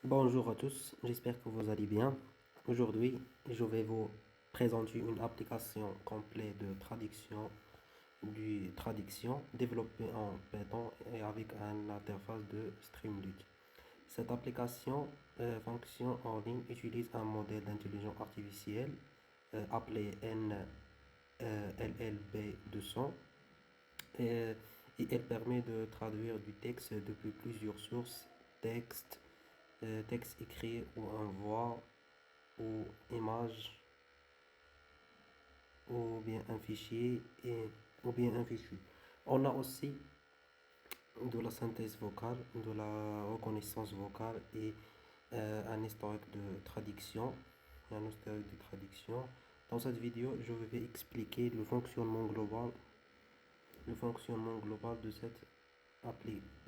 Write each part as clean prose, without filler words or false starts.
Bonjour à tous, j'espère que vous allez bien. Aujourd'hui, je vais vous présenter une application complète de traduction développée en Python et avec une interface de Streamlit. Cette application fonctionne en ligne, utilise un modèle d'intelligence artificielle appelé NLLB 200 et, et elle permet de traduire du texte depuis plusieurs sources, texte, texte écrit ou en voix ou image ou bien un fichier ou bien un fichier. On a aussi de la synthèse vocale, de la reconnaissance vocale et un historique de traduction. Un historique de traduction. Dans cette vidéo, je vais expliquer le fonctionnement global de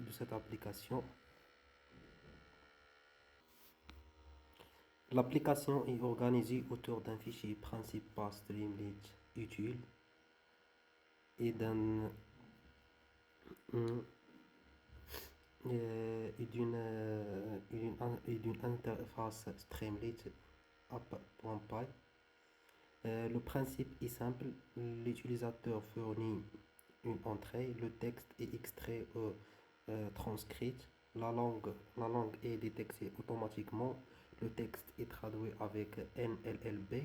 de cette application. L'application est organisée autour d'un fichier principal Streamlit utile et hum, et d'une interface Streamlit app.py. Le principe est simple, l'utilisateur fournit une entrée, le texte est extrait ou transcrit, la langue est détectée automatiquement, le texte est traduit avec NLLB.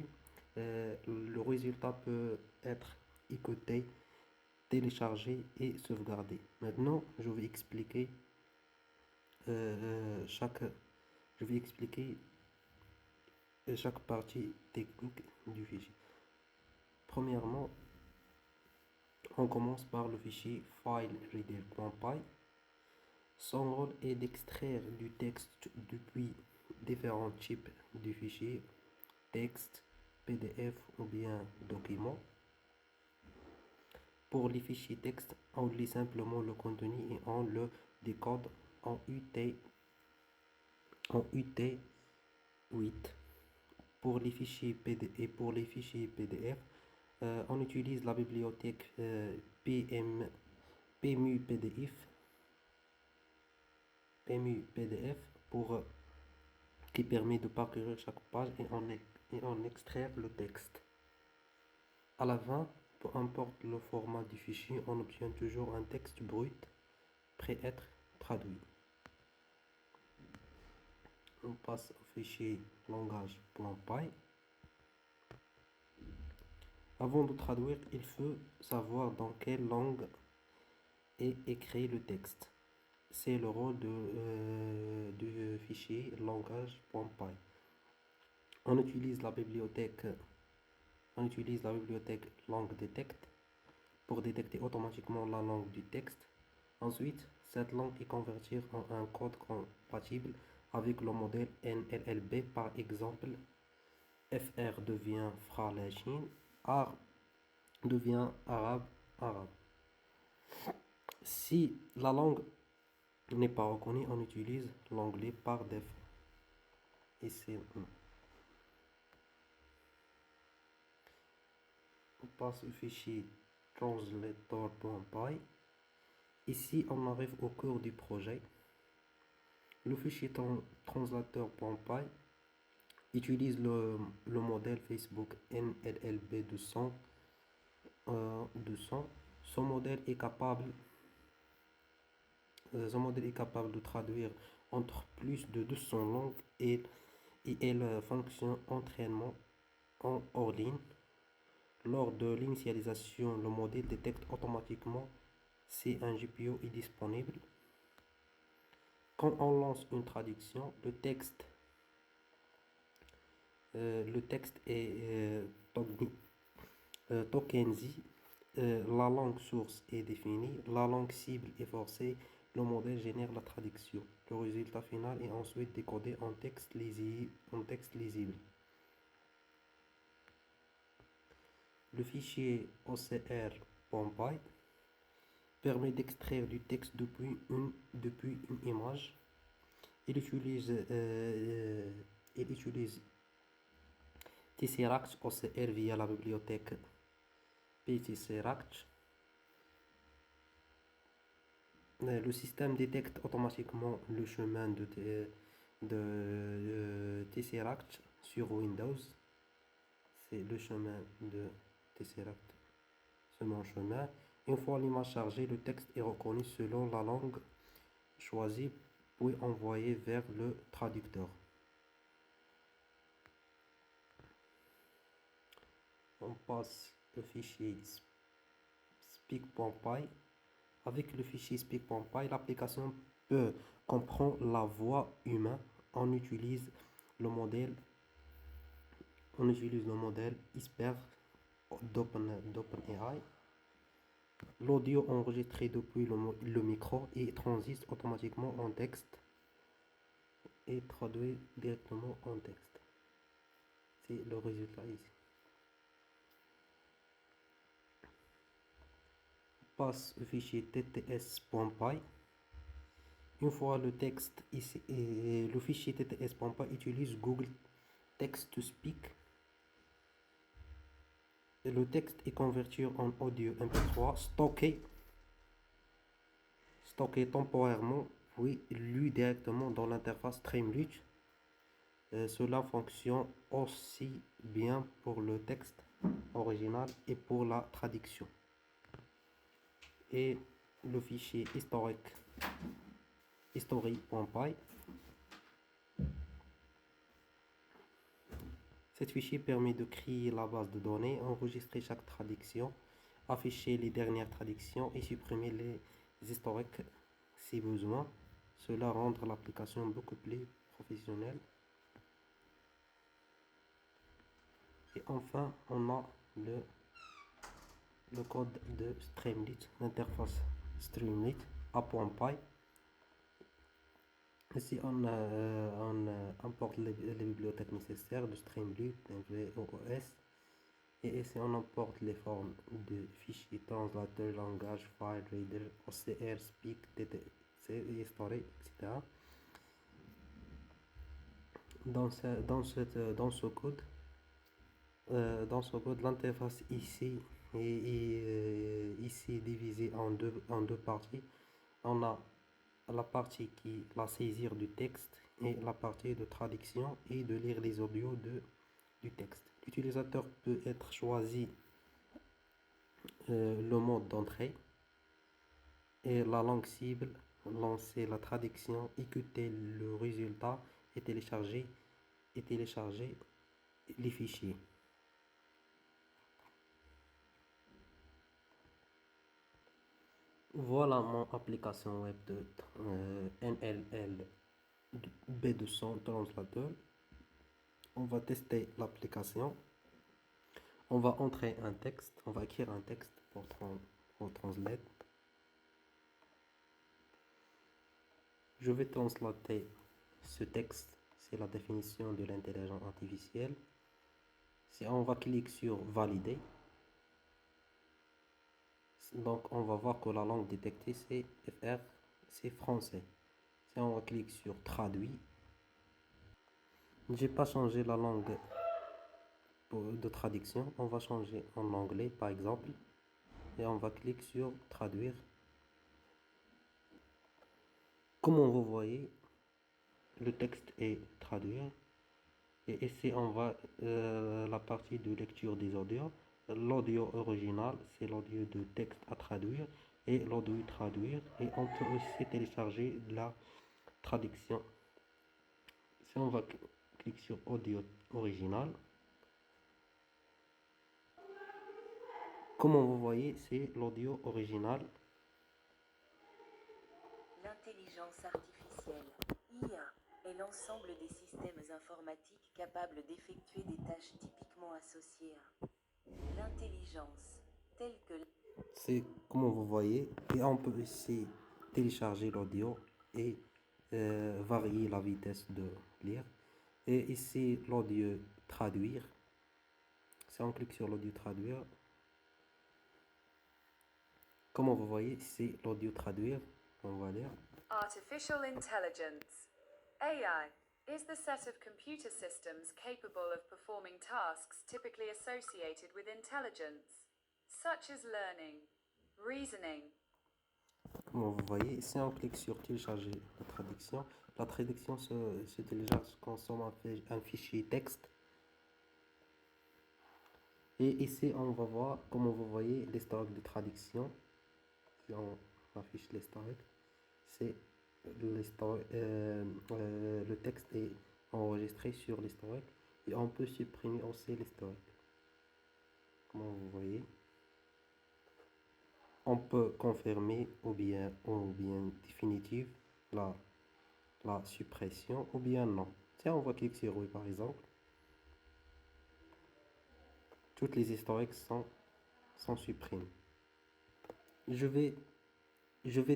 Le résultat peut être écouté, téléchargé et sauvegardé. Maintenant, euh, chaque, je vais expliquer chaque partie technique du fichier. Premièrement, on commence par le fichier filereader.py. Son rôle est d'extraire du texte depuis différents types de fichiers, texte, PDF ou bien document. Pour les fichiers texte, on lit simplement le contenu et on le décode en UT8. Pour les fichiers PDF, on utilise la bibliothèque PMU-PDF pour, qui permet de parcourir chaque page et en extraire le texte. À la fin, peu importe le format du fichier, on obtient toujours un texte brut prêt à être traduit. On passe au fichier langage.py. Avant de traduire, il faut savoir dans quelle langue est écrit le texte. C'est le rôle du fichier langage.py. On utilise la bibliothèque, on utilise la bibliothèque LangDetect pour détecter automatiquement la langue du texte. Ensuite, cette langue est convertie en un code compatible avec le modèle NLLB. Par exemple, FR devient Fra-Lachine, AR devient arabe. Si la langue n'est pas reconnue, on utilise l'onglet par défaut. Ici, on passe au fichier translator.py. Ici, on arrive au cœur du projet. Le fichier translator.py utilise le modèle Facebook NLLB 200. Ce modèle est capable de traduire entre plus de 200 langues et elle fonctionne entraînement en hors ligne. Lors de l'initialisation, le modèle détecte automatiquement si un GPO est disponible. Quand on lance une traduction, le texte est tokenisé, la langue source est définie, la langue cible est forcée, le modèle génère la traduction. Le résultat final est ensuite décodé en texte lisible. Le fichier OCR.py permet d'extraire du texte depuis une image. Il utilise Tesseract OCR via la bibliothèque PTesseract. Le système détecte automatiquement le chemin de Tesseract sur Windows. C'est le chemin de Tesseract, c'est mon chemin. Une fois l'image chargée, le texte est reconnu selon la langue choisie, puis envoyé vers le traducteur. On passe le fichier speak.py. Avec le fichier speak.py, l'application peut comprendre la voix humaine. On utilise le modèle ISPER d'OpenAI. L'audio enregistré depuis le micro et transite automatiquement en texte et traduit directement en texte. C'est le résultat ici. On passe au fichier tts.py. Une fois le texte ici, le fichier tts.py utilise Google Text to Speak. Et le texte est converti en audio MP3 stocké temporairement, puis lu directement dans l'interface Streamlit. Cela fonctionne aussi bien pour le texte original et pour la traduction. Et le fichier history.py. Cet fichier permet de créer la base de données, enregistrer chaque traduction, afficher les dernières traductions et supprimer les historiques si besoin. Cela rend l'application beaucoup plus professionnelle. Et enfin, on a le code de Streamlit, l'interface Streamlit A.py. Ici, on importe les bibliothèques nécessaires de Streamlit, VOS. Et ici, on importe les formes de fichiers, translateur, langage, file, reader, OCR, speak, TTC, history, etc. Dans ce code, l'interface ici est ici divisée en deux parties. On a la partie qui la saisir du texte et la partie de traduction et de lire les audios du texte. L'utilisateur peut être choisi le mode d'entrée et la langue cible, lancer la traduction, écouter le résultat et télécharger les fichiers. Voilà mon application web de NLL B200 Translator. On va tester l'application. On va entrer un texte, on va écrire un texte pour translate. Je vais translater ce texte, c'est la définition de l'intelligence artificielle. Si on va cliquer sur valider, donc on va voir que la langue détectée c'est FR, c'est français. Si on va cliquer sur traduit, j'ai pas changé la langue de traduction, on va changer en anglais par exemple et on va cliquer sur traduire. Comme vous voyez, le texte est traduit et ici on va la partie de lecture des audios. L'audio original c'est l'audio de texte à traduire et l'audio traduire, et on peut aussi télécharger la traduction. Si on va cliquer sur audio original, comme vous voyez, c'est l'audio original. L'intelligence artificielle, IA, est l'ensemble des systèmes informatiques capables d'effectuer des tâches typiquement associées à l'intelligence, telle que C'est comme vous voyez, et on peut aussi télécharger l'audio et varier la vitesse de lire. Et ici, l'audio traduire. Si on clique sur l'audio traduire, comme vous voyez, c'est l'audio traduire. On va lire. Artificial intelligence. AI is the set of computer systems capable of performing tasks typically associated with intelligence, such as learning, reasoning. Comme vous voyez, si on clique sur télécharger la traduction, La traduction se télécharge consomme un fichier texte. Et ici, on va voir, comme vous voyez, l'historique de traduction. Si on affiche l'historique, c'est le texte est enregistré sur l'historique. Et on peut supprimer aussi l'historique. Comme vous voyez, on peut confirmer ou bien définitive la suppression ou bien non. Si on va cliquer sur oui par exemple, toutes les historiques sont supprimées. Je vais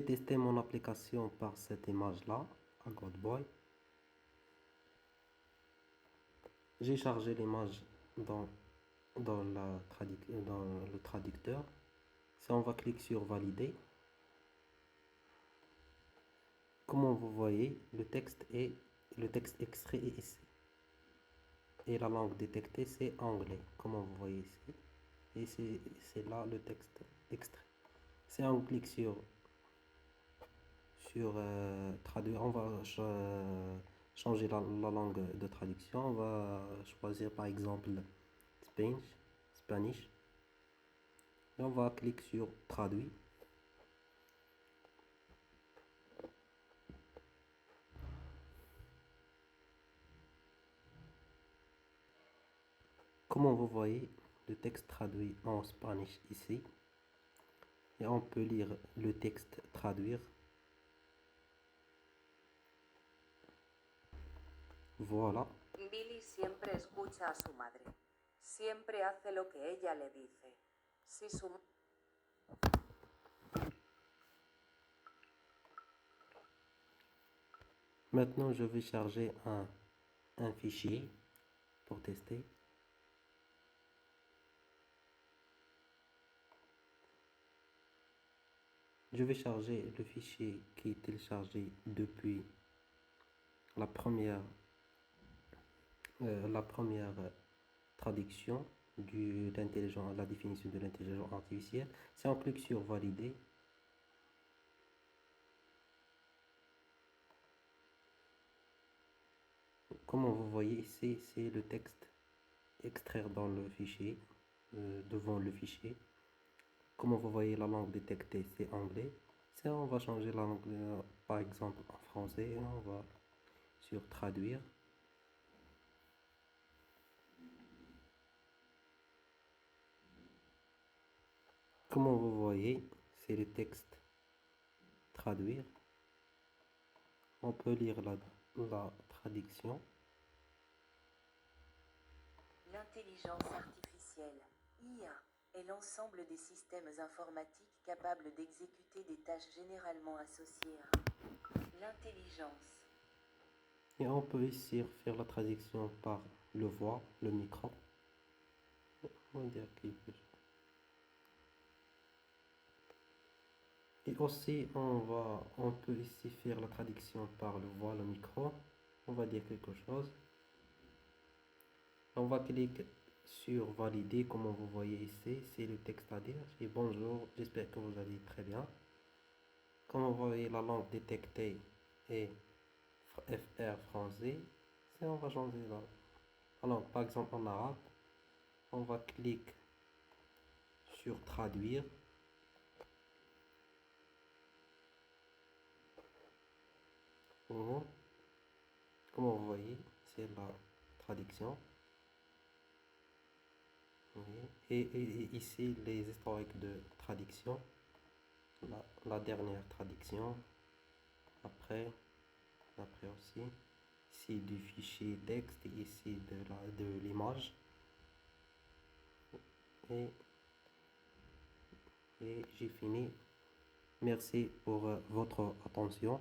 tester mon application par cette image-là, à Godboy. J'ai chargé l'image dans le traducteur. Si on va cliquer sur valider, comme vous voyez, le texte extrait est ici. Et la langue détectée, c'est anglais, comme vous voyez ici. Et c'est là le texte extrait. Si on clique sur traduire, on va changer la langue de traduction. On va choisir par exemple Spanish. Et on va cliquer sur traduire. Comme vous voyez, le texte traduit en Spanish ici. Et on peut lire le texte traduire. Voilà. Billy siempre escucha a su madre. Siempre hace lo que ella le dice. Si su Maintenant, je vais charger un fichier pour tester. Je vais charger le fichier qui est téléchargé depuis la première traduction de la définition de l'intelligence artificielle. Si on clique sur valider, comme vous voyez ici, c'est le texte extraire dans le fichier, devant le fichier. Comme vous voyez, la langue détectée, c'est anglais. Si on va changer la langue, par exemple en français, on va sur traduire. Comme vous voyez, c'est le texte traduire. On peut lire la traduction. L'intelligence artificielle, IA, est l'ensemble des systèmes informatiques capables d'exécuter des tâches généralement associées à l'intelligence. Et on peut ici faire la traduction par le voix, le micro. On va dire quelque chose. Et aussi, on peut ici faire la traduction par le voix, le micro. On va dire quelque chose. On va cliquer sur valider, comme vous voyez ici, c'est le texte à dire. Et bonjour, j'espère que vous allez très bien. Comme vous voyez, la langue détectée est FR français. Si on va changer la langue, par exemple en arabe, on va cliquer sur traduire. Comme vous voyez, c'est la traduction. Et ici, les historiques de traduction. La dernière traduction. Après aussi. Ici, du fichier texte. Ici, de l'image. Et j'ai fini. Merci pour votre attention.